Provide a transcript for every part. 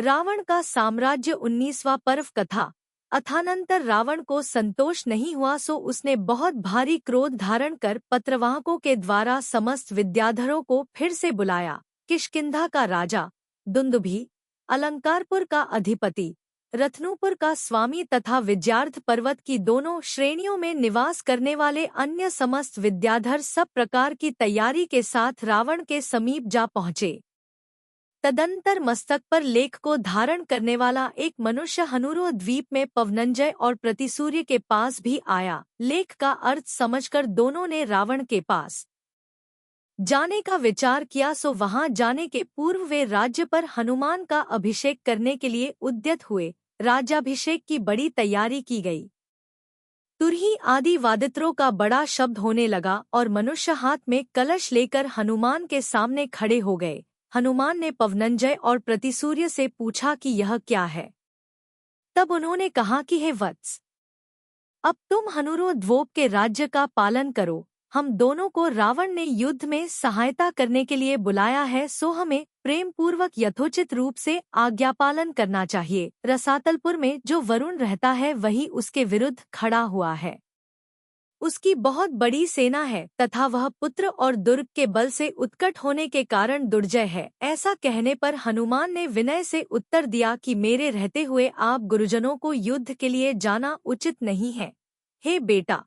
रावण का साम्राज्य 19वां पर्व कथा। अथानंतर रावण को संतोष नहीं हुआ, सो उसने बहुत भारी क्रोध धारण कर पत्रवाहकों के द्वारा समस्त विद्याधरों को फिर से बुलाया। किष्किंधा का राजा दुंदुभी, अलंकारपुर का अधिपति, रत्नूपुर का स्वामी तथा विद्यार्थ पर्वत की दोनों श्रेणियों में निवास करने वाले अन्य समस्त विद्याधर सब प्रकार की तैयारी के साथ रावण के समीप जा पहुँचे। तदंतर मस्तक पर लेख को धारण करने वाला एक मनुष्य हनुरो द्वीप में पवनंजय और प्रतिसूर्य के पास भी आया। लेख का अर्थ समझकर दोनों ने रावण के पास जाने का विचार किया, सो वहां जाने के पूर्व वे राज्य पर हनुमान का अभिषेक करने के लिए उद्यत हुए। राज्याभिषेक की बड़ी तैयारी की गई। तुरही आदि वादित्रों का बड़ा शब्द होने लगा और मनुष्य हाथ में कलश लेकर हनुमान के सामने खड़े हो गए। हनुमान ने पवनंजय और प्रतिसूर्य से पूछा कि यह क्या है। तब उन्होंने कहा कि हे वत्स, अब तुम हनुरो द्वीप के राज्य का पालन करो। हम दोनों को रावण ने युद्ध में सहायता करने के लिए बुलाया है, सो हमें प्रेम पूर्वक यथोचित रूप से आज्ञापालन करना चाहिए। रसातलपुर में जो वरुण रहता है वही उसके विरुद्ध खड़ा हुआ है। उसकी बहुत बड़ी सेना है तथा वह पुत्र और दुर्ग के बल से उत्कट होने के कारण दुर्जय है। ऐसा कहने पर हनुमान ने विनय से उत्तर दिया कि मेरे रहते हुए आप गुरुजनों को युद्ध के लिए जाना उचित नहीं है। हे बेटा,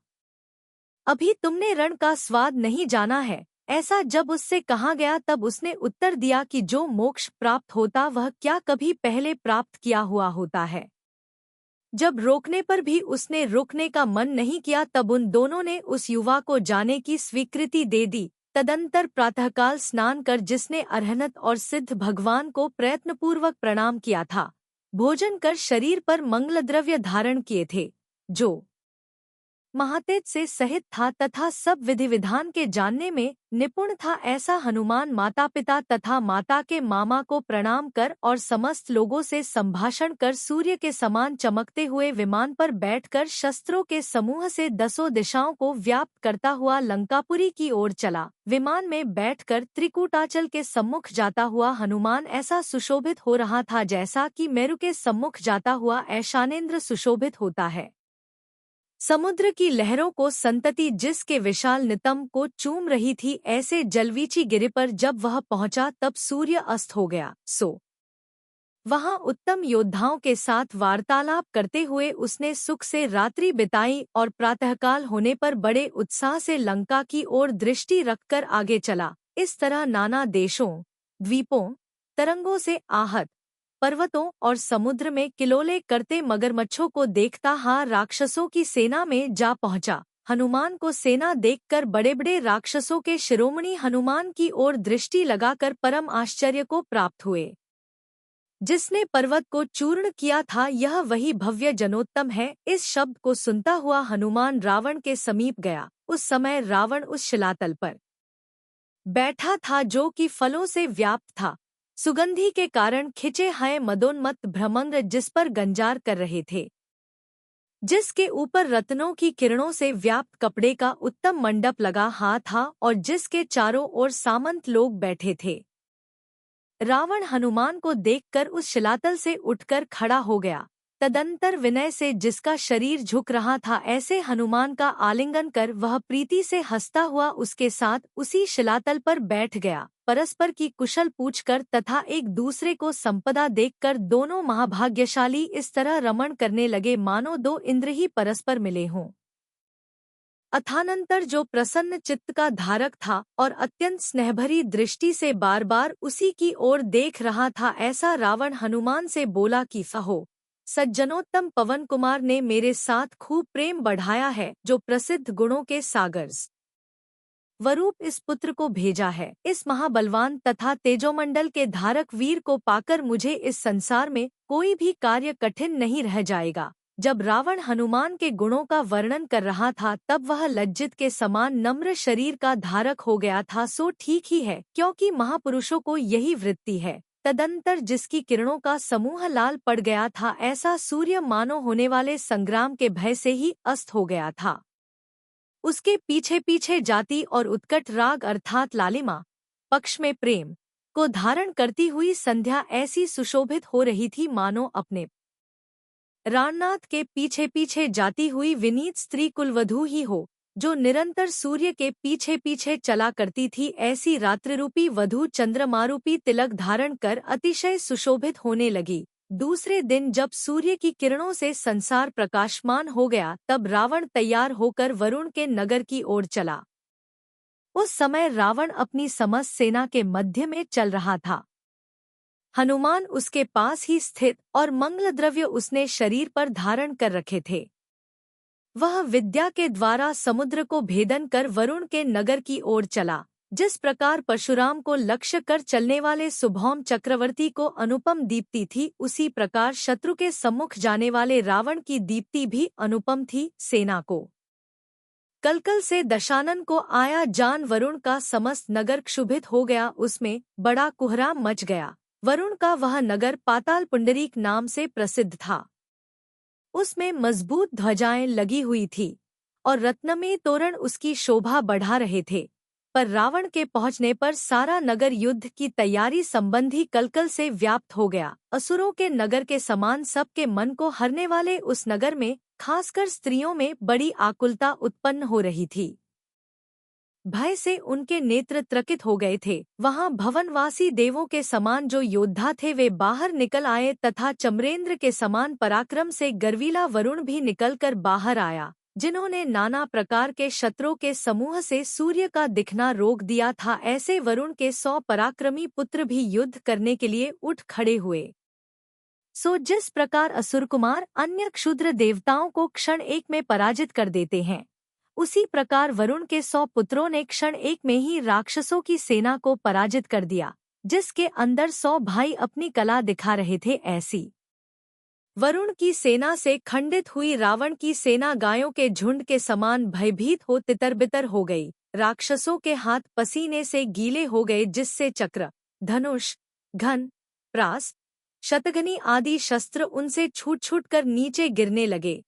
अभी तुमने रण का स्वाद नहीं जाना है। ऐसा जब उससे कहा गया तब उसने उत्तर दिया कि जो मोक्ष प्राप्त होता वह क्या कभी पहले प्राप्त किया हुआ होता है। जब रोकने पर भी उसने रुकने का मन नहीं किया, तब उन दोनों ने उस युवा को जाने की स्वीकृति दे दी। तदंतर प्रातःकाल स्नान कर जिसने अरहनत और सिद्ध भगवान को प्रयत्नपूर्वक प्रणाम किया था, भोजन कर शरीर पर मंगलद्रव्य धारण किए थे, जो महातेज से सहित था तथा सब विधि विधान के जानने में निपुण था, ऐसा हनुमान माता पिता तथा माता के मामा को प्रणाम कर और समस्त लोगों से संभाषण कर सूर्य के समान चमकते हुए विमान पर बैठकर शस्त्रों के समूह से 10 दिशाओं को व्याप्त करता हुआ लंकापुरी की ओर चला। विमान में बैठकर त्रिकूटाचल के सम्मुख जाता हुआ हनुमान ऐसा सुशोभित हो रहा था जैसा कि मेरु के सम्मुख जाता हुआ ऐशानेंद्र सुशोभित होता है। समुद्र की लहरों को संतति जिसके विशाल नितंब को चूम रही थी, ऐसे जलवीची गिरि पर जब वह पहुंचा तब सूर्य अस्त हो गया। सो वहां उत्तम योद्धाओं के साथ वार्तालाप करते हुए उसने सुख से रात्रि बिताई और प्रातःकाल होने पर बड़े उत्साह से लंका की ओर दृष्टि रखकर आगे चला। इस तरह नाना देशों, द्वीपों, तरंगों से आहत पर्वतों और समुद्र में किलोले करते मगरमच्छों को देखता राक्षसों की सेना में जा पहुंचा। हनुमान को सेना देखकर बड़े बड़े राक्षसों के शिरोमणि हनुमान की ओर दृष्टि लगाकर परम आश्चर्य को प्राप्त हुए। जिसने पर्वत को चूर्ण किया था यह वही भव्य जनोत्तम है। इस शब्द को सुनता हुआ हनुमान रावण के समीप गया। उस समय रावण उस शिलातल पर बैठा था जो कि फलों से व्याप्त था। सुगंधि के कारण खिंचे हैं मदोन्मत्त भ्रमंग जिस पर गंजार कर रहे थे, जिसके ऊपर रत्नों की किरणों से व्याप्त कपड़े का उत्तम मंडप लगा था और जिसके चारों ओर सामंत लोग बैठे थे। रावण हनुमान को देखकर उस शिलातल से उठकर खड़ा हो गया। तदंतर विनय से जिसका शरीर झुक रहा था ऐसे हनुमान का आलिंगन कर वह प्रीति से हंसता हुआ उसके साथ उसी शिलातल पर बैठ गया। परस्पर की कुशल पूछकर तथा एक दूसरे को संपदा देखकर दोनों महाभाग्यशाली इस तरह रमण करने लगे मानो दो इंद्र ही परस्पर मिले हों। अथानंतर जो प्रसन्न चित्त का धारक था और अत्यंत स्नेहभरी दृष्टि से बार बार उसी की ओर देख रहा था, ऐसा रावण हनुमान से बोला कि सहो, सज्जनोत्तम पवन कुमार ने मेरे साथ खूब प्रेम बढ़ाया है, जो प्रसिद्ध गुणों के सागर्स वरूप इस पुत्र को भेजा है। इस महाबलवान तथा तेजोमंडल के धारक वीर को पाकर मुझे इस संसार में कोई भी कार्य कठिन नहीं रह जाएगा। जब रावण हनुमान के गुणों का वर्णन कर रहा था तब वह लज्जित के समान नम्र शरीर का धारक हो गया था। सो ठीक ही है, क्योंकि महापुरुषों को यही वृत्ति है। तदंतर जिसकी किरणों का समूह लाल पड़ गया था, ऐसा सूर्य मानो होने वाले संग्राम के भय से ही अस्त हो गया था। उसके पीछे पीछे जाति और उत्कट राग अर्थात लालिमा, पक्ष में प्रेम, को धारण करती हुई संध्या ऐसी सुशोभित हो रही थी मानो अपने प्राणनाथ के पीछे पीछे जाती हुई विनीत स्त्री कुलवधू ही हो, जो निरंतर सूर्य के पीछे पीछे चला करती थी। ऐसी रात्रिरूपी वधू चंद्रमारूपी तिलक धारण कर अतिशय सुशोभित होने लगी। दूसरे दिन जब सूर्य की किरणों से संसार प्रकाशमान हो गया, तब रावण तैयार होकर वरुण के नगर की ओर चला। उस समय रावण अपनी समस्त सेना के मध्य में चल रहा था। हनुमान उसके पास ही स्थित और मंगल द्रव्य उसने शरीर पर धारण कर रखे थे। वह विद्या के द्वारा समुद्र को भेदन कर वरुण के नगर की ओर चला। जिस प्रकार परशुराम को लक्ष्य कर चलने वाले सुभौम चक्रवर्ती को अनुपम दीप्ति थी, उसी प्रकार शत्रु के सम्मुख जाने वाले रावण की दीप्ति भी अनुपम थी। सेना को कलकल से दशानन को आया जान वरुण का समस्त नगर क्षुभित हो गया, उसमें बड़ा कुहराम मच गया। वरुण का वह नगर पाताल पुंडरीक नाम से प्रसिद्ध था। उसमें मजबूत ध्वजाएं लगी हुई थी और रत्नमय तोरण उसकी शोभा बढ़ा रहे थे। पर रावण के पहुंचने पर सारा नगर युद्ध की तैयारी संबंधी कलकल से व्याप्त हो गया। असुरों के नगर के समान सबके मन को हरने वाले उस नगर में खासकर स्त्रियों में बड़ी आकुलता उत्पन्न हो रही थी। भय से उनके नेत्र त्रकित हो गए थे। वहां भवनवासी देवों के समान जो योद्धा थे वे बाहर निकल आए तथा चमरेंद्र के समान पराक्रम से गर्वीला वरुण भी निकलकर बाहर आया, जिन्होंने नाना प्रकार के शत्रुओं के समूह से सूर्य का दिखना रोक दिया था। ऐसे वरुण के 100 पराक्रमी पुत्र भी युद्ध करने के लिए उठ खड़े हुए। सो जिस प्रकार असुर कुमार अन्य क्षुद्र देवताओं को क्षण एक में पराजित कर देते हैं, उसी प्रकार वरुण के 100 पुत्रों ने क्षण एक में ही राक्षसों की सेना को पराजित कर दिया, जिसके अंदर 100 भाई अपनी कला दिखा रहे थे। ऐसी वरुण की सेना से खंडित हुई रावण की सेना गायों के झुंड के समान भयभीत हो तितर-बितर हो गई। राक्षसों के हाथ पसीने से गीले हो गए, जिससे चक्र, धनुष, घन, प्रास, शतघ्नी आदि शस्त्र उनसे छूट-छूट कर नीचे गिरने लगे।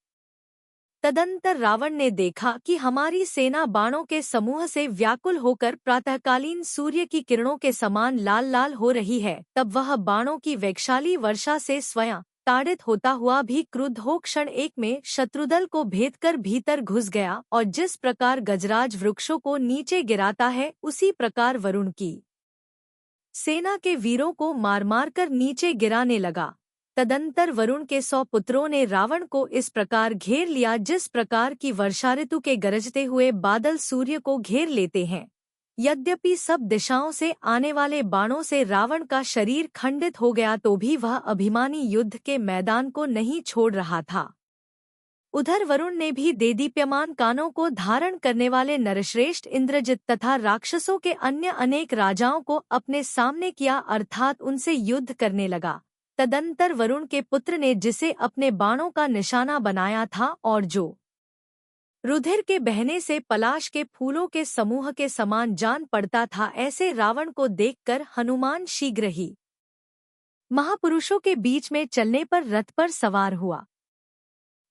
तदंतर रावण ने देखा कि हमारी सेना बाणों के समूह से व्याकुल होकर प्रातःकालीन सूर्य की किरणों के समान लाल लाल हो रही है। तब वह बाणों की वैशाली वर्षा से स्वयं ताड़ित होता हुआ भी क्रुद्ध हो क्षण एक में शत्रुदल को भेदकर भीतर घुस गया, और जिस प्रकार गजराज वृक्षों को नीचे गिराता है, उसी प्रकार वरुण की सेना के वीरों को मार मार कर नीचे गिराने लगा। तदंतर वरुण के 100 पुत्रों ने रावण को इस प्रकार घेर लिया, जिस प्रकार की वर्षा ऋतु के गरजते हुए बादल सूर्य को घेर लेते हैं। यद्यपि सब दिशाओं से आने वाले बाणों से रावण का शरीर खंडित हो गया, तो भी वह अभिमानी युद्ध के मैदान को नहीं छोड़ रहा था। उधर वरुण ने भी देदीप्यमान कानों को धारण करने वाले नरश्रेष्ठ इंद्रजित तथा राक्षसों के अन्य अनेक राजाओं को अपने सामने किया, अर्थात उनसे युद्ध करने लगा। तदंतर वरुण के पुत्र ने जिसे अपने बाणों का निशाना बनाया था और जो रुधिर के बहने से पलाश के फूलों के समूह के समान जान पड़ता था, ऐसे रावण को देखकर हनुमान शीघ्र ही महापुरुषों के बीच में चलने पर रथ पर सवार हुआ।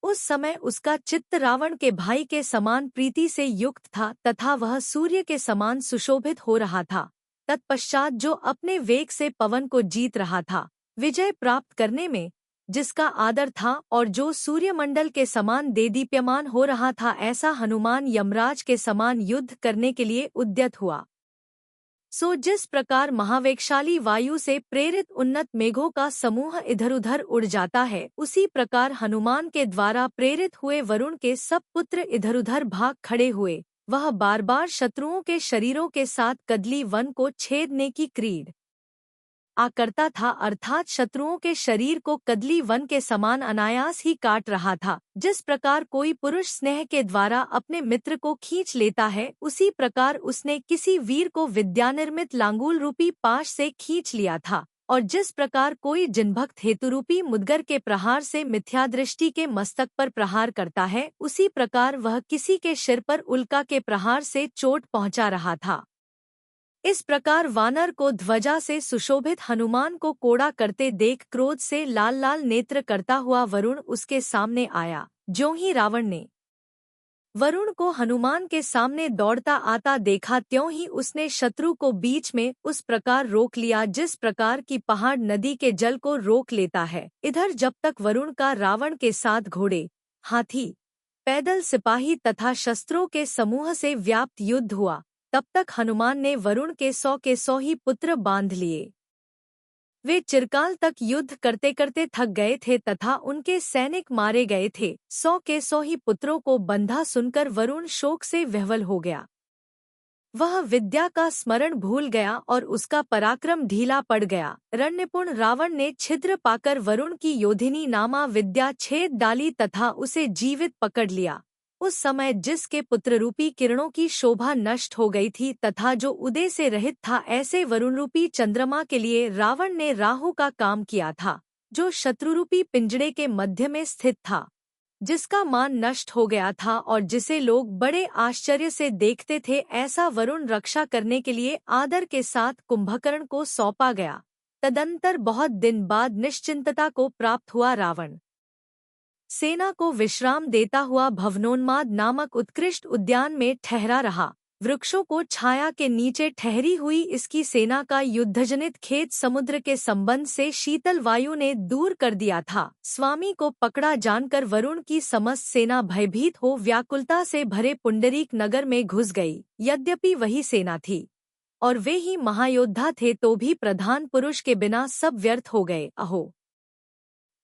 उस समय उसका चित्त रावण के भाई के समान प्रीति से युक्त था तथा वह सूर्य के समान सुशोभित हो रहा था। तत्पश्चात जो अपने वेग से पवन को जीत रहा था, विजय प्राप्त करने में जिसका आदर था और जो सूर्यमंडल के समान देदीप्यमान हो रहा था, ऐसा हनुमान यमराज के समान युद्ध करने के लिए उद्यत हुआ। सो जिस प्रकार महावेगशाली वायु से प्रेरित उन्नत मेघों का समूह इधर-उधर उड़ जाता है, उसी प्रकार हनुमान के द्वारा प्रेरित हुए वरुण के सब पुत्र इधर-उधर भाग खड़े हुए। वह बार बार शत्रुओं के शरीरों के साथ कदली वन को छेदने की क्रीड करता था, अर्थात शत्रुओं के शरीर को कदली वन के समान अनायास ही काट रहा था। जिस प्रकार कोई पुरुष स्नेह के द्वारा अपने मित्र को खींच लेता है, उसी प्रकार उसने किसी वीर को विद्यानिर्मित लांगूल रूपी पाश से खींच लिया था। और जिस प्रकार कोई जिनभक्त हेतुरूपी मुद्गर के प्रहार से मिथ्यादृष्टि के मस्तक पर प्रहार करता है, उसी प्रकार वह किसी के सिर पर उल्का के प्रहार से चोट पहुंचा रहा था। इस प्रकार वानर को ध्वजा से सुशोभित हनुमान को कोड़ा करते देख क्रोध से लाल लाल नेत्र करता हुआ वरुण उसके सामने आया। ज्यों ही रावण ने वरुण को हनुमान के सामने दौड़ता आता देखा, त्यों ही उसने शत्रु को बीच में उस प्रकार रोक लिया जिस प्रकार की पहाड़ नदी के जल को रोक लेता है। इधर जब तक वरुण का रावण के साथ घोड़े, हाथी, पैदल सिपाही तथा शस्त्रों के समूह से व्याप्त युद्ध हुआ, तब तक हनुमान ने वरुण के 100 ही पुत्र बांध लिए। वे चिरकाल तक युद्ध करते करते थक गए थे तथा उनके सैनिक मारे गए थे। 100 ही पुत्रों को बंधा सुनकर वरुण शोक से विह्वल हो गया। वह विद्या का स्मरण भूल गया और उसका पराक्रम ढीला पड़ गया। रणनिपुण रावण ने छिद्र पाकर वरुण की योधिनी नामा विद्या छेद डाली तथा उसे जीवित पकड़ लिया। उस समय जिसके पुत्ररूपी किरणों की शोभा नष्ट हो गई थी तथा जो उदय से रहित था, ऐसे वरुणरूपी चंद्रमा के लिए रावण ने राहु का काम किया था, जो शत्रुरूपी पिंजड़े के मध्य में स्थित था, जिसका मान नष्ट हो गया था और जिसे लोग बड़े आश्चर्य से देखते थे। ऐसा वरुण रक्षा करने के लिए आदर के साथ कुंभकर्ण को सौंपा गया। तदंतर बहुत दिन बाद निश्चिंतता को प्राप्त हुआ रावण सेना को विश्राम देता हुआ भवनोन्माद नामक उत्कृष्ट उद्यान में ठहरा रहा। वृक्षों को छाया के नीचे ठहरी हुई इसकी सेना का युद्धजनित खेद समुद्र के संबंध से शीतल वायु ने दूर कर दिया था। स्वामी को पकड़ा जानकर वरुण की समस्त सेना भयभीत हो व्याकुलता से भरे पुंडरीक नगर में घुस गई। यद्यपि वही सेना थी और वे ही महायोद्धा थे, तो भी प्रधान पुरुष के बिना सब व्यर्थ हो गए। अहो,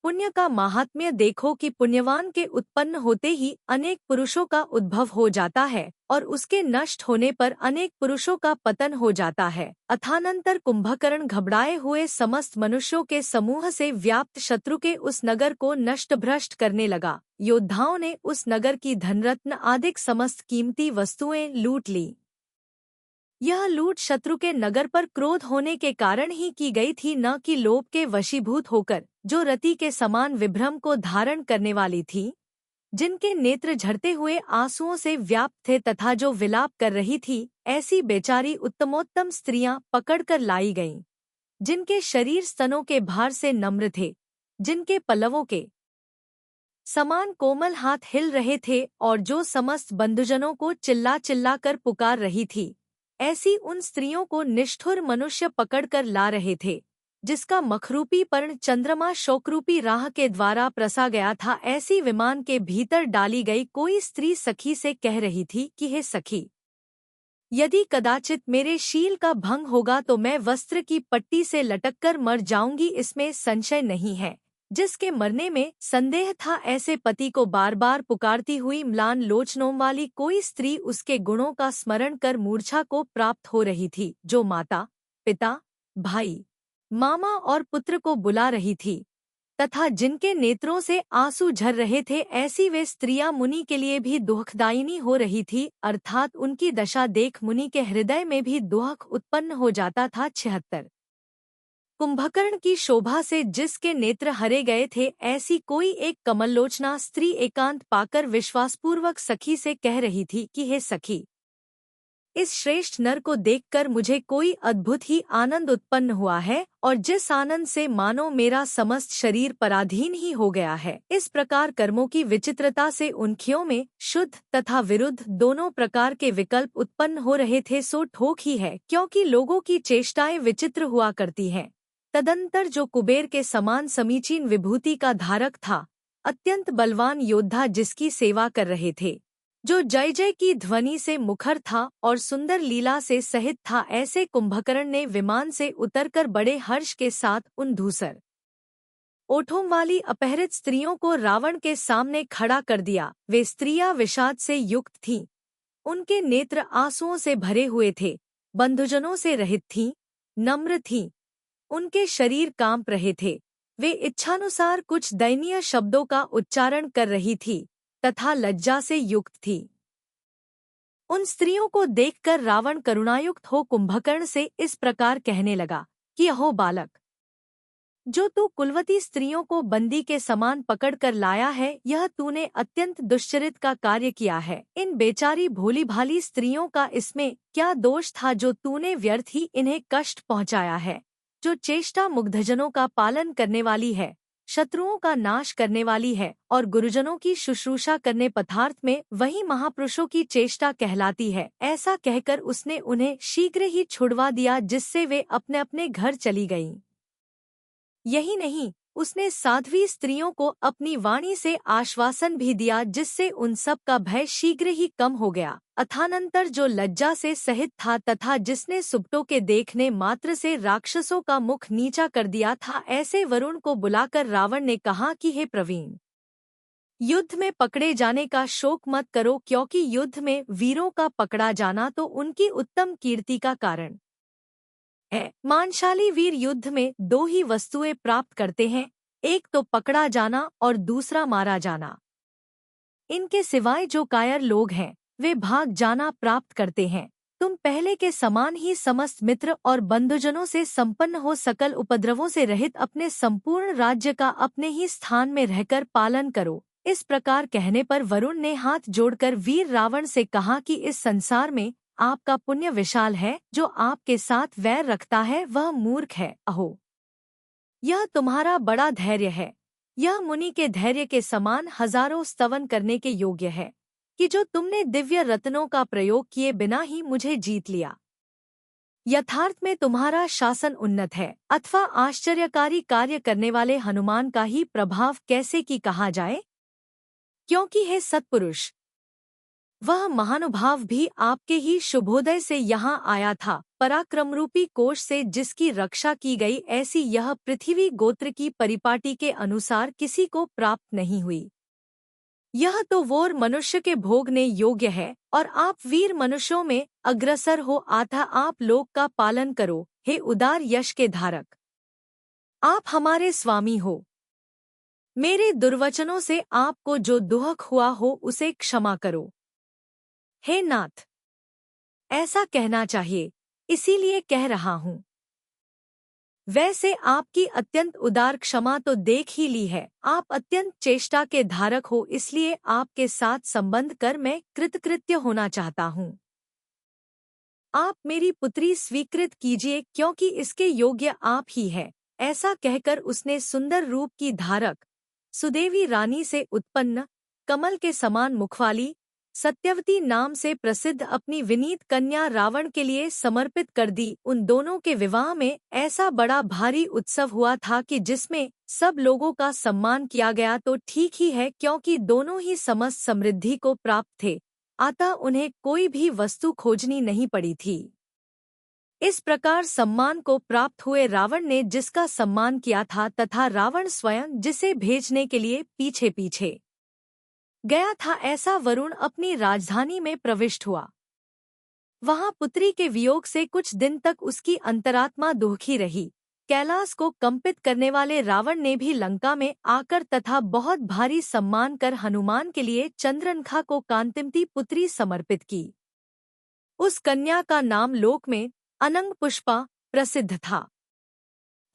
पुण्य का माहात्म्य देखो कि पुण्यवान के उत्पन्न होते ही अनेक पुरुषों का उद्भव हो जाता है और उसके नष्ट होने पर अनेक पुरुषों का पतन हो जाता है। अथानंतर कुंभकर्ण घबराए हुए समस्त मनुष्यों के समूह से व्याप्त शत्रु के उस नगर को नष्ट भ्रष्ट करने लगा। योद्धाओं ने उस नगर की धनरत्न आदि समस्त कीमती वस्तुएं लूट ली। यह लूट शत्रु के नगर पर क्रोध होने के कारण ही की गई थी, न कि लोभ के वशीभूत होकर, जो रति के समान विभ्रम को धारण करने वाली थी, जिनके नेत्र झरते हुए आंसुओं से व्याप्त थे तथा जो विलाप कर रही थी। ऐसी बेचारी उत्तमोत्तम स्त्रियां पकड़कर लाई गईं, जिनके शरीर स्तनों के भार से नम्र थे, जिनके पल्लवों के समान कोमल हाथ हिल रहे थे और जो समस्त बंधुजनों को चिल्ला चिल्ला कर पुकार रही थी। ऐसी उन स्त्रियों को निष्ठुर मनुष्य पकड़कर ला रहे थे, जिसका मखरूपी पर्ण चंद्रमा शोकरूपी राह के द्वारा प्रसा गया था। ऐसी विमान के भीतर डाली गई कोई स्त्री सखी से कह रही थी कि हे सखी, यदि कदाचित मेरे शील का भंग होगा तो मैं वस्त्र की पट्टी से लटककर मर जाऊंगी, इसमें संशय नहीं है। जिसके मरने में संदेह था, ऐसे पति को बार बार पुकारती हुई म्लान लोचनों वाली कोई स्त्री उसके गुणों का स्मरण कर मूर्छा को प्राप्त हो रही थी, जो माता, पिता, भाई, मामा और पुत्र को बुला रही थी तथा जिनके नेत्रों से आंसू झर रहे थे। ऐसी वे स्त्रियां मुनि के लिए भी दुखदायिनी हो रही थी, अर्थात उनकी दशा देख मुनि के हृदय में भी दुख उत्पन्न हो जाता था। 76 कुंभकर्ण की शोभा से जिसके नेत्र हरे गए थे, ऐसी कोई एक कमललोचना स्त्री एकांत पाकर विश्वासपूर्वक सखी से कह रही थी कि हे सखी, इस श्रेष्ठ नर को देखकर मुझे कोई अद्भुत ही आनंद उत्पन्न हुआ है और जिस आनंद से मानो मेरा समस्त शरीर पराधीन ही हो गया है। इस प्रकार कर्मों की विचित्रता से उनखियों में शुद्ध तथा विरुद्ध दोनों प्रकार के विकल्प उत्पन्न हो रहे थे। सो ठोक ही है, क्योंकि लोगों की चेष्टाएं विचित्र हुआ करती हैं। तदंतर जो कुबेर के समान समीचीन विभूति का धारक था, अत्यंत बलवान योद्धा जिसकी सेवा कर रहे थे, जो जय जय की ध्वनि से मुखर था और सुंदर लीला से सहित था, ऐसे कुंभकर्ण ने विमान से उतरकर बड़े हर्ष के साथ उन धूसर ओठों वाली अपहरित स्त्रियों को रावण के सामने खड़ा कर दिया। वे स्त्रियां विषाद से युक्त थीं, उनके नेत्र आंसुओं से भरे हुए थे, बंधुजनों से रहित थीं, नम्र थीं, उनके शरीर कांप रहे थे। वे इच्छानुसार कुछ दयनीय शब्दों का उच्चारण कर रही थी तथा लज्जा से युक्त थी। उन स्त्रियों को देखकर रावण करुणायुक्त हो कुंभकर्ण से इस प्रकार कहने लगा कि अहो बालक, जो तू कुलवती स्त्रियों को बंदी के समान पकड़कर लाया है, यह तूने अत्यंत दुश्चरित का कार्य किया है। इन बेचारी भोली भाली स्त्रियों का इसमें क्या दोष था, जो तूने व्यर्थ ही इन्हें कष्ट पहुंचाया है। जो चेष्टा मुग्धजनों का पालन करने वाली है, शत्रुओं का नाश करने वाली है और गुरुजनों की शुश्रूषा करने पदार्थ में वही महापुरुषों की चेष्टा कहलाती है। ऐसा कहकर उसने उन्हें शीघ्र ही छुड़वा दिया, जिससे वे अपने अपने घर चली गईं। यही नहीं, उसने साध्वी स्त्रियों को अपनी वाणी से आश्वासन भी दिया, जिससे उन सब का भय शीघ्र ही कम हो गया। अथानंतर जो लज्जा से सहित था तथा जिसने सुप्तों के देखने मात्र से राक्षसों का मुख नीचा कर दिया था, ऐसे वरुण को बुलाकर रावण ने कहा कि हे प्रवीण, युद्ध में पकड़े जाने का शोक मत करो, क्योंकि युद्ध में वीरों का पकड़ा जाना तो उनकी उत्तम कीर्ति का कारण है। मानशाली वीर युद्ध में दो ही वस्तुएं प्राप्त करते हैं, एक तो पकड़ा जाना और दूसरा मारा जाना। इनके सिवाय जो कायर लोग हैं वे भाग जाना प्राप्त करते हैं। तुम पहले के समान ही समस्त मित्र और बंधुजनों से संपन्न हो सकल उपद्रवों से रहित अपने संपूर्ण राज्य का अपने ही स्थान में रहकर पालन करो। इस प्रकार कहने पर वरुण ने हाथ जोड़कर वीर रावण से कहा कि इस संसार में आपका पुण्य विशाल है, जो आपके साथ वैर रखता है वह मूर्ख है। अहो, यह तुम्हारा बड़ा धैर्य है, यह मुनि के धैर्य के समान हजारों स्तवन करने के योग्य है कि जो तुमने दिव्य रत्नों का प्रयोग किए बिना ही मुझे जीत लिया। यथार्थ में तुम्हारा शासन उन्नत है, अथवा आश्चर्यकारी कार्य करने वाले हनुमान का ही प्रभाव कैसे की कहा जाए, क्योंकि हे सत्पुरुष, वह महानुभाव भी आपके ही शुभोदय से यहाँ आया था। पराक्रमरूपी कोश से जिसकी रक्षा की गई, ऐसी यह पृथ्वी गोत्र की परिपाटी के अनुसार किसी को प्राप्त नहीं हुई। यह तो वोर मनुष्य के भोगने योग्य है, और आप वीर मनुष्यों में अग्रसर हो, अतः आप लोक का पालन करो। हे उदार यश के धारक, आप हमारे स्वामी हो। मेरे दुर्वचनों से आपको जो दुख हुआ हो उसे क्षमा करो। हे नाथ, ऐसा कहना चाहिए, इसीलिए कह रहा हूँ। वैसे आपकी अत्यंत उदार क्षमा तो देख ही ली है। आप अत्यंत चेष्टा के धारक हो, इसलिए आपके साथ संबंध कर मैं कृतकृत्य होना चाहता हूँ। आप मेरी पुत्री स्वीकृत कीजिए, क्योंकि इसके योग्य आप ही है। ऐसा कहकर उसने सुंदर रूप की धारक सुदेवी रानी से उत्पन्न कमल के समान मुखवाली सत्यवती नाम से प्रसिद्ध अपनी विनीत कन्या रावण के लिए समर्पित कर दी। उन दोनों के विवाह में ऐसा बड़ा भारी उत्सव हुआ था कि जिसमें सब लोगों का सम्मान किया गया तो ठीक ही है, क्योंकि दोनों ही समस्त समृद्धि को प्राप्त थे, अतः उन्हें कोई भी वस्तु खोजनी नहीं पड़ी थी। इस प्रकार सम्मान को प्राप्त हुए रावण ने जिसका सम्मान किया था तथा रावण स्वयं जिसे भेजने के लिए पीछे पीछे गया था, ऐसा वरुण अपनी राजधानी में प्रविष्ट हुआ। वहां पुत्री के वियोग से कुछ दिन तक उसकी अंतरात्मा दुखी रही। कैलाश को कंपित करने वाले रावण ने भी लंका में आकर तथा बहुत भारी सम्मान कर हनुमान के लिए चंद्रनखा को कांतिमती पुत्री समर्पित की। उस कन्या का नाम लोक में अनंग पुष्पा प्रसिद्ध था।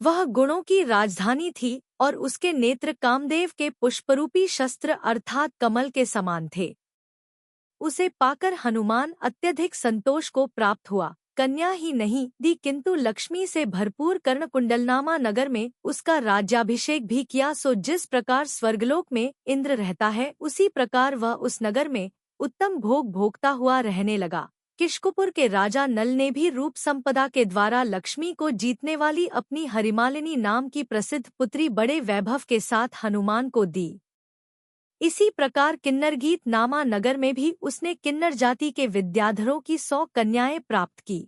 वह गुणों की राजधानी थी और उसके नेत्र कामदेव के पुष्परूपी शस्त्र अर्थात कमल के समान थे। उसे पाकर हनुमान अत्यधिक संतोष को प्राप्त हुआ। कन्या ही नहीं दी, किंतु लक्ष्मी से भरपूर कर्णकुंडलनामा नगर में उसका राज्याभिषेक भी किया। सो जिस प्रकार स्वर्गलोक में इंद्र रहता है, उसी प्रकार वह उस नगर में उत्तम भोग भोगता हुआ रहने लगा। किशकुपुर के राजा नल ने भी रूप संपदा के द्वारा लक्ष्मी को जीतने वाली अपनी हरिमालिनी नाम की प्रसिद्ध पुत्री बड़े वैभव के साथ हनुमान को दी। इसी प्रकार किन्नरगीत नामा नगर में भी उसने किन्नर जाति के विद्याधरों की 100 कन्याएं प्राप्त की।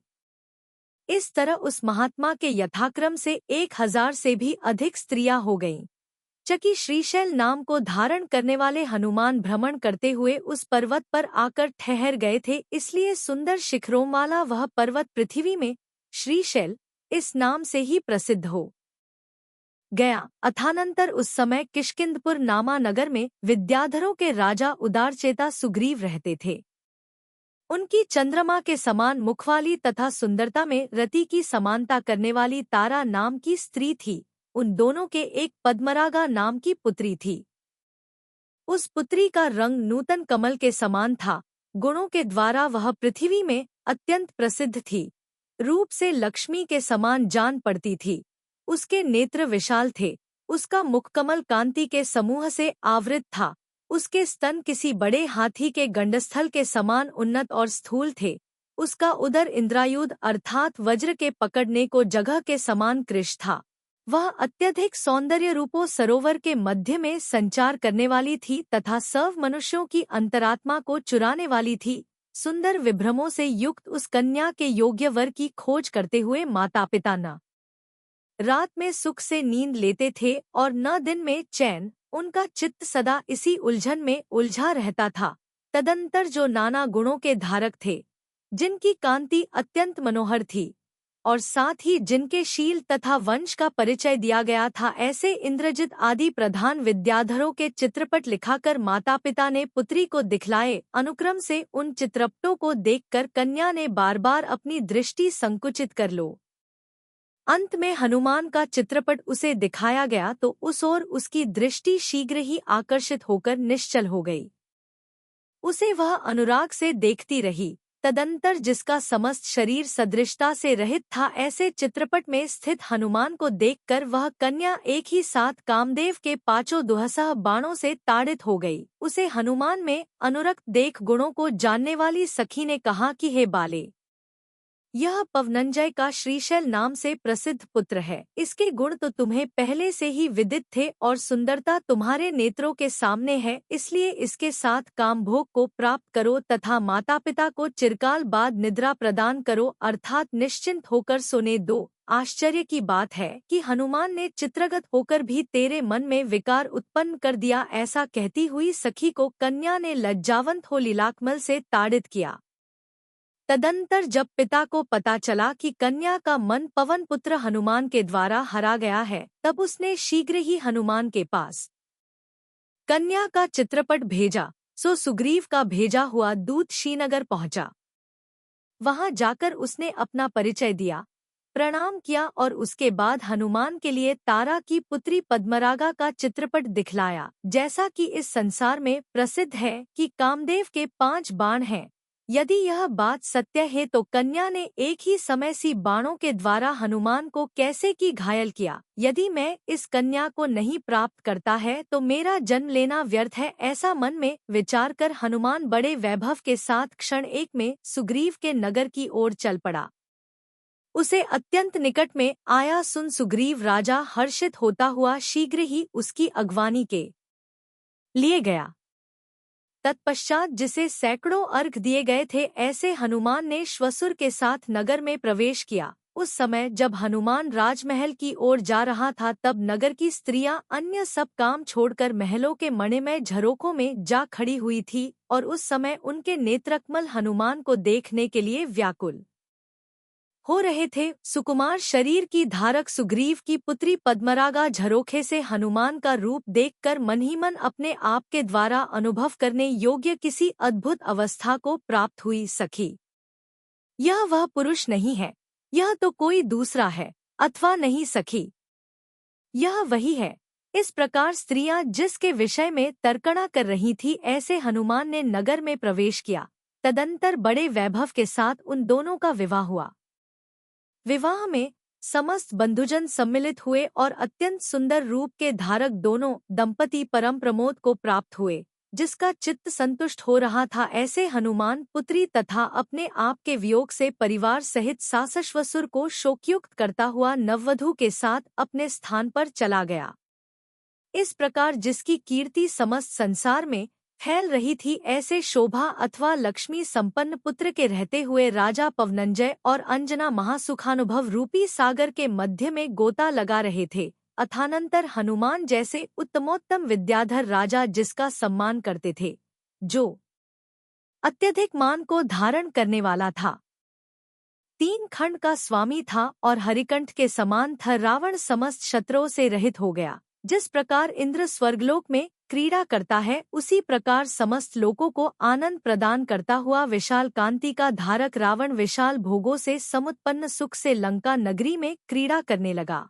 इस तरह उस महात्मा के यथाक्रम से 1000 से भी अधिक स्त्रियां हो गईं। चकी श्रीशैल नाम को धारण करने वाले हनुमान भ्रमण करते हुए उस पर्वत पर आकर ठहर गए थे, इसलिए सुंदर शिखरों वाला वह पर्वत पृथ्वी में श्रीशैल इस नाम से ही प्रसिद्ध हो गया। अथानंतर उस समय किष्किंधपुर नामा नगर में विद्याधरों के राजा उदारचेता सुग्रीव रहते थे। उनकी चंद्रमा के समान मुखवाली तथा सुंदरता में रति की समानता करने वाली तारा नाम की स्त्री थी। उन दोनों के एक पद्मरागा नाम की पुत्री थी। उस पुत्री का रंग नूतन कमल के समान था। गुणों के द्वारा वह पृथ्वी में अत्यंत प्रसिद्ध थी। रूप से लक्ष्मी के समान जान पड़ती थी। उसके नेत्र विशाल थे, उसका मुखकमल कांति के समूह से आवृत था। उसके स्तन किसी बड़े हाथी के गंडस्थल के समान उन्नत और स्थूल थे। उसका उदर इंद्रायुध अर्थात वज्र के पकड़ने को जगह के समान कृश था। वह अत्यधिक सौंदर्य रूपो सरोवर के मध्य में संचार करने वाली थी तथा सर्व मनुष्यों की अंतरात्मा को चुराने वाली थी। सुंदर विभ्रमों से युक्त उस कन्या के योग्य वर की खोज करते हुए माता पिता न रात में सुख से नींद लेते थे और न दिन में चैन। उनका चित्त सदा इसी उलझन में उलझा रहता था। तदंतर जो नाना गुणों के धारक थे, जिनकी कांति अत्यंत मनोहर थी और साथ ही जिनके शील तथा वंश का परिचय दिया गया था, ऐसे इंद्रजित आदि प्रधान विद्याधरों के चित्रपट लिखाकर माता पिता ने पुत्री को दिखलाए। अनुक्रम से उन चित्रपटों को देखकर कन्या ने बार बार अपनी दृष्टि संकुचित कर लो। अंत में हनुमान का चित्रपट उसे दिखाया गया तो उस ओर उसकी दृष्टि शीघ्र ही आकर्षित होकर निश्चल हो गई। उसे वह अनुराग से देखती रही। तदंतर जिसका समस्त शरीर सदृशता से रहित था, ऐसे चित्रपट में स्थित हनुमान को देखकर वह कन्या एक ही साथ कामदेव के पांचों दुहसह बाणों से ताड़ित हो गई। उसे हनुमान में अनुरक्त देख गुणों को जानने वाली सखी ने कहा कि हे बाले, यह पवनंजय का श्रीशैल नाम से प्रसिद्ध पुत्र है। इसके गुण तो तुम्हें पहले से ही विदित थे और सुंदरता तुम्हारे नेत्रों के सामने है, इसलिए इसके साथ कामभोग को प्राप्त करो तथा माता पिता को चिरकाल बाद निद्रा प्रदान करो अर्थात निश्चिंत होकर सोने दो। आश्चर्य की बात है कि हनुमान ने चित्रगत होकर भी तेरे मन में विकार उत्पन्न कर दिया। ऐसा कहती हुई सखी को कन्या ने लज्जावंत हो लीलाकमल से ताड़ित किया। तदंतर जब पिता को पता चला कि कन्या का मन पवन पुत्र हनुमान के द्वारा हरा गया है, तब उसने शीघ्र ही हनुमान के पास कन्या का चित्रपट भेजा। सो सुग्रीव का भेजा हुआ दूत श्रीनगर पहुंचा। वहां जाकर उसने अपना परिचय दिया, प्रणाम किया और उसके बाद हनुमान के लिए तारा की पुत्री पद्मरागा का चित्रपट दिखलाया। जैसा कि इस संसार में प्रसिद्ध है कि कामदेव के 5 बाण हैं, यदि यह बात सत्य है तो कन्या ने एक ही समय सी बाणों के द्वारा हनुमान को कैसे की घायल किया। यदि मैं इस कन्या को नहीं प्राप्त करता है तो मेरा जन्म लेना व्यर्थ है, ऐसा मन में विचार कर हनुमान बड़े वैभव के साथ क्षण एक में सुग्रीव के नगर की ओर चल पड़ा। उसे अत्यंत निकट में आया सुन सुग्रीव राजा हर्षित होता हुआ शीघ्र ही उसकी अगवानी के लिए गया। तत्पश्चात जिसे सैकड़ों अर्घ दिए गए थे, ऐसे हनुमान ने श्वसुर के साथ नगर में प्रवेश किया। उस समय जब हनुमान राजमहल की ओर जा रहा था, तब नगर की स्त्रियां अन्य सब काम छोड़कर महलों के मणिमय झरोखों में जा खड़ी हुई थी और उस समय उनके नेत्रकमल हनुमान को देखने के लिए व्याकुल हो रहे थे। सुकुमार शरीर की धारक सुग्रीव की पुत्री पद्मरागा झरोखे से हनुमान का रूप देखकर मन ही मन अपने आप के द्वारा अनुभव करने योग्य किसी अद्भुत अवस्था को प्राप्त हुई। सखी, यह वह पुरुष नहीं है, यह तो कोई दूसरा है। अथवा नहीं सखी, यह वही है। इस प्रकार स्त्रियां जिसके विषय में तर्कणा कर रही थी, ऐसे हनुमान ने नगर में प्रवेश किया। तदंतर बड़े वैभव के साथ उन दोनों का विवाह हुआ। विवाह में समस्त बंधुजन सम्मिलित हुए और अत्यंत सुंदर रूप के धारक दोनों दंपति परम प्रमोद को प्राप्त हुए। जिसका चित्त संतुष्ट हो रहा था, ऐसे हनुमान पुत्री तथा अपने आप के वियोग से परिवार सहित सासश्वसुर को शोकयुक्त करता हुआ नववधू के साथ अपने स्थान पर चला गया। इस प्रकार जिसकी कीर्ति समस्त संसार में फैल रही थी, ऐसे शोभा अथवा लक्ष्मी संपन्न पुत्र के रहते हुए राजा पवनंजय और अंजना महासुखानुभव रूपी सागर के मध्य में गोता लगा रहे थे। अथानंतर हनुमान जैसे उत्तमोत्तम विद्याधर राजा जिसका सम्मान करते थे, जो अत्यधिक मान को धारण करने वाला था, 3 खंड का स्वामी था और हरिकंठ के समान था, रावण समस्त शत्रुओं से रहित हो गया। जिस प्रकार इंद्र स्वर्गलोक में क्रीड़ा करता है, उसी प्रकार समस्त लोगों को आनंद प्रदान करता हुआ विशाल कांति का धारक रावण विशाल भोगों से समुत्पन्न सुख से लंका नगरी में क्रीड़ा करने लगा।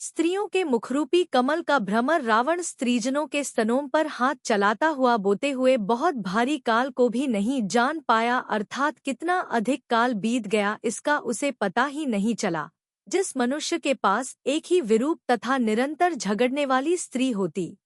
स्त्रियों के मुखरूपी कमल का भ्रमर रावण स्त्रीजनों के स्तनों पर हाथ चलाता हुआ बोते हुए बहुत भारी काल को भी नहीं जान पाया, अर्थात कितना अधिक काल बीत गया इसका उसे पता ही नहीं चला। जिस मनुष्य के पास एक ही विरूप तथा निरंतर झगड़ने वाली स्त्री होती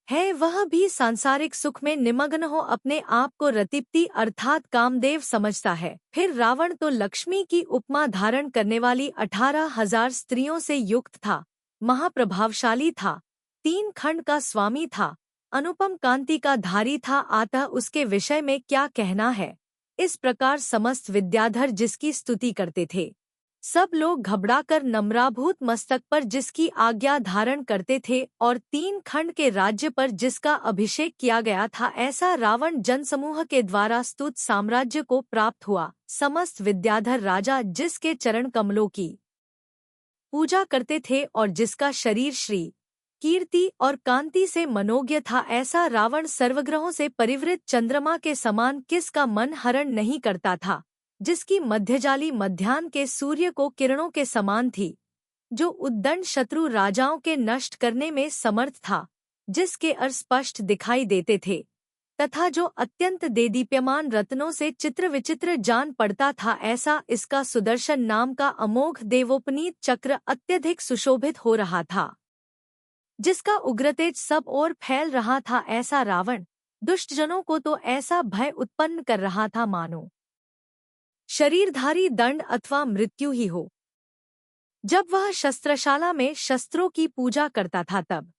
है, वह भी सांसारिक सुख में निमग्न हो अपने आप को रतिपति अर्थात कामदेव समझता है। फिर रावण तो लक्ष्मी की उपमा धारण करने वाली 18,000 स्त्रियों से युक्त था, महाप्रभावशाली था, 3 खंड का स्वामी था, अनुपम कांति का धारी था, अतः उसके विषय में क्या कहना है। इस प्रकार समस्त विद्याधर जिसकी स्तुति करते थे, सब लोग घबराकर नम्राभूत मस्तक पर जिसकी आज्ञा धारण करते थे और 3 खंड के राज्य पर जिसका अभिषेक किया गया था, ऐसा रावण जनसमूह के द्वारा स्तुत साम्राज्य को प्राप्त हुआ। समस्त विद्याधर राजा जिसके चरण कमलों की पूजा करते थे और जिसका शरीर श्री कीर्ति और कांति से मनोज्ञ था, ऐसा रावण सर्वग्रहों से परिवृत चंद्रमा के समान किसका मन हरण नहीं करता था, जिसकी मध्यजाली मध्याह्न के सूर्य को किरणों के समान थी, जो उद्दंड शत्रु राजाओं के नष्ट करने में समर्थ था, जिसके अर्थ स्पष्ट दिखाई देते थे तथा जो अत्यंत देदीप्यमान रत्नों से चित्र विचित्र जान पड़ता था, ऐसा इसका सुदर्शन नाम का अमोघ देवोपनीत चक्र अत्यधिक सुशोभित हो रहा था, जिसका उग्रतेज सब ओर फैल रहा था। ऐसा रावण दुष्टजनों को तो ऐसा भय उत्पन्न कर रहा था मानो शरीरधारी दंड अथवा मृत्यु ही हो। जब वह शस्त्रशाला में शस्त्रों की पूजा करता था तब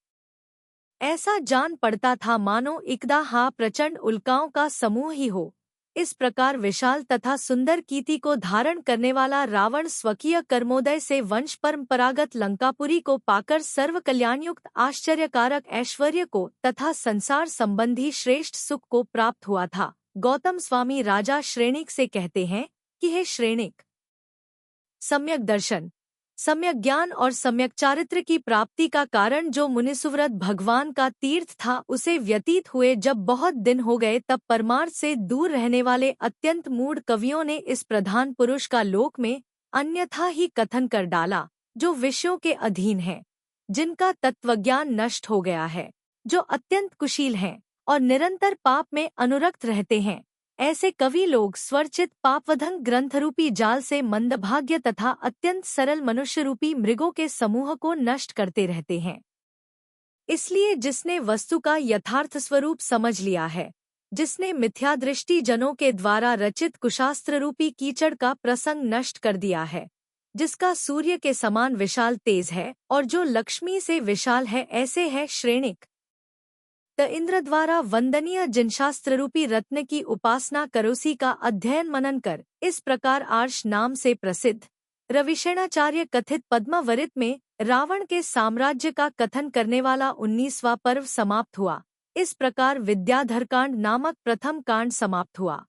ऐसा जान पड़ता था मानो इकदा प्रचंड उल्काओं का समूह ही हो। इस प्रकार विशाल तथा सुंदर कीर्ति को धारण करने वाला रावण स्वकीय कर्मोदय से वंश परंपरागत लंकापुरी को पाकर सर्व कल्याणयुक्त आश्चर्यकारक ऐश्वर्य को तथा संसार संबंधी श्रेष्ठ सुख को प्राप्त हुआ था। गौतम स्वामी राजा श्रेणिक से कहते हैं कि हे श्रेणिक, सम्यक दर्शन, सम्यक ज्ञान और सम्यक चारित्र की प्राप्ति का कारण जो मुनिसुव्रत भगवान का तीर्थ था, उसे व्यतीत हुए जब बहुत दिन हो गए, तब परमार्थ से दूर रहने वाले अत्यंत मूढ़ कवियों ने इस प्रधान पुरुष का लोक में अन्यथा ही कथन कर डाला, जो विषयों के अधीन है, जिनका तत्वज्ञान नष्ट हो गया है, जो अत्यंत कुशील हैं और निरंतर पाप में अनुरक्त रहते हैं। ऐसे कवि लोग स्वरचित पापवधन ग्रंथरूपी जाल से मंदभाग्य तथा अत्यंत सरल मनुष्य रूपी मृगों के समूह को नष्ट करते रहते हैं। इसलिए जिसने वस्तु का यथार्थ स्वरूप समझ लिया है, जिसने मिथ्यादृष्टि जनों के द्वारा रचित कुशास्त्र रूपी कीचड़ का प्रसंग नष्ट कर दिया है, जिसका सूर्य के समान विशाल तेज है और जो लक्ष्मी से विशाल है, ऐसे है श्रेणिक त इंद्र द्वारा वंदनीय जिनशास्त्र रूपी रत्न की उपासना करोसी का अध्ययन मनन कर इस प्रकार आर्ष नाम से प्रसिद्ध रविशेणाचार्य कथित पद्मावरित में रावण के साम्राज्य का कथन करने वाला 19वां पर्व समाप्त हुआ। इस प्रकार विद्याधरकांड नामक प्रथम कांड समाप्त हुआ।